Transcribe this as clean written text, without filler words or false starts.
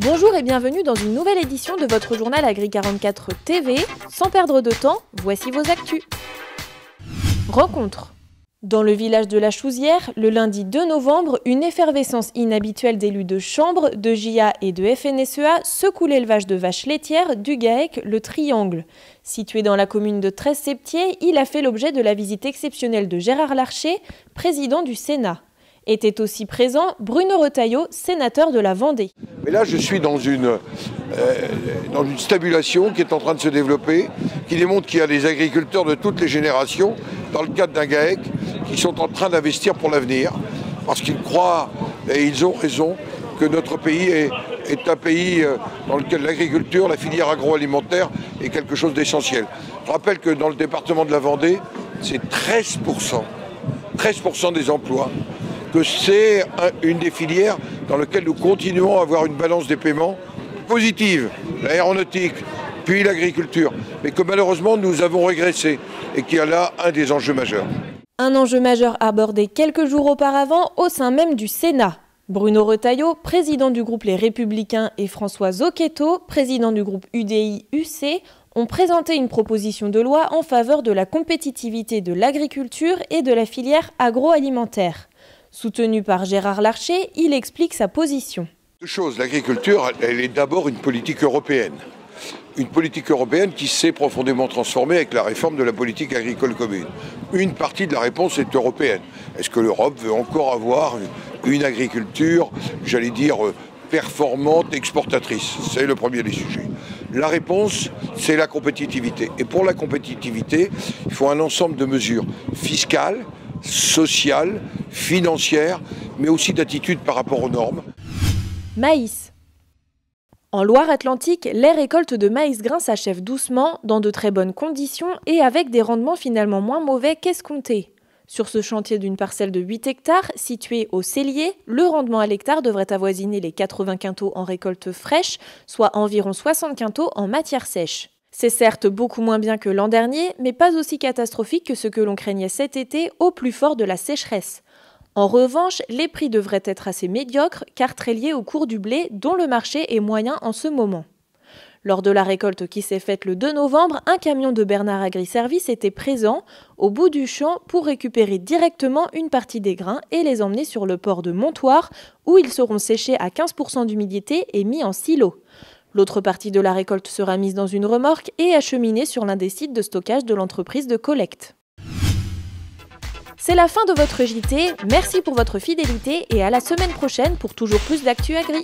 Bonjour et bienvenue dans une nouvelle édition de votre journal Agri44 TV. Sans perdre de temps, voici vos actus. Rencontre. Dans le village de la Chouzière, le lundi 2 novembre, une effervescence inhabituelle d'élus de Chambre, de JA et de FNSEA secoue l'élevage de vaches laitières du GAEC Le Triangle. Situé dans la commune de Treves-Septier, il a fait l'objet de la visite exceptionnelle de Gérard Larcher, président du Sénat. Était aussi présent Bruno Retailleau, sénateur de la Vendée. Mais là, je suis dans une stabulation qui est en train de se développer, qui démontre qu'il y a des agriculteurs de toutes les générations, dans le cadre d'un GAEC, qui sont en train d'investir pour l'avenir, parce qu'ils croient, et ils ont raison, que notre pays est un pays dans lequel l'agriculture, la filière agroalimentaire est quelque chose d'essentiel. Je rappelle que dans le département de la Vendée, c'est 13% des emplois, que c'est une des filières dans lesquelles nous continuons à avoir une balance des paiements positive, l'aéronautique, puis l'agriculture, mais que malheureusement nous avons régressé et qu'il y a là un des enjeux majeurs. Un enjeu majeur abordé quelques jours auparavant au sein même du Sénat. Bruno Retailleau, président du groupe Les Républicains, et François Zocchetto, président du groupe UDI-UC, ont présenté une proposition de loi en faveur de la compétitivité de l'agriculture et de la filière agroalimentaire. Soutenu par Gérard Larcher, il explique sa position. Deux choses, l'agriculture, elle est d'abord une politique européenne. Une politique européenne qui s'est profondément transformée avec la réforme de la politique agricole commune. Une partie de la réponse est européenne. Est-ce que l'Europe veut encore avoir une agriculture, j'allais dire, performante, exportatrice? C'est le premier des sujets. La réponse, c'est la compétitivité. Et pour la compétitivité, il faut un ensemble de mesures fiscales, sociales, financières, mais aussi d'attitude par rapport aux normes. Maïs. En Loire-Atlantique, les récoltes de maïs grain s'achèvent doucement, dans de très bonnes conditions et avec des rendements finalement moins mauvais qu'escomptés. Sur ce chantier d'une parcelle de 8 hectares, située au Cellier, le rendement à l'hectare devrait avoisiner les 80 quintaux en récolte fraîche, soit environ 60 quintaux en matière sèche. C'est certes beaucoup moins bien que l'an dernier, mais pas aussi catastrophique que ce que l'on craignait cet été au plus fort de la sécheresse. En revanche, les prix devraient être assez médiocres car très liés au cours du blé dont le marché est moyen en ce moment. Lors de la récolte qui s'est faite le 2 novembre, un camion de Bernard Agri-Service était présent au bout du champ pour récupérer directement une partie des grains et les emmener sur le port de Montoire où ils seront séchés à 15% d'humidité et mis en silo. L'autre partie de la récolte sera mise dans une remorque et acheminée sur l'un des sites de stockage de l'entreprise de collecte. C'est la fin de votre JT, merci pour votre fidélité et à la semaine prochaine pour toujours plus d'actu agri.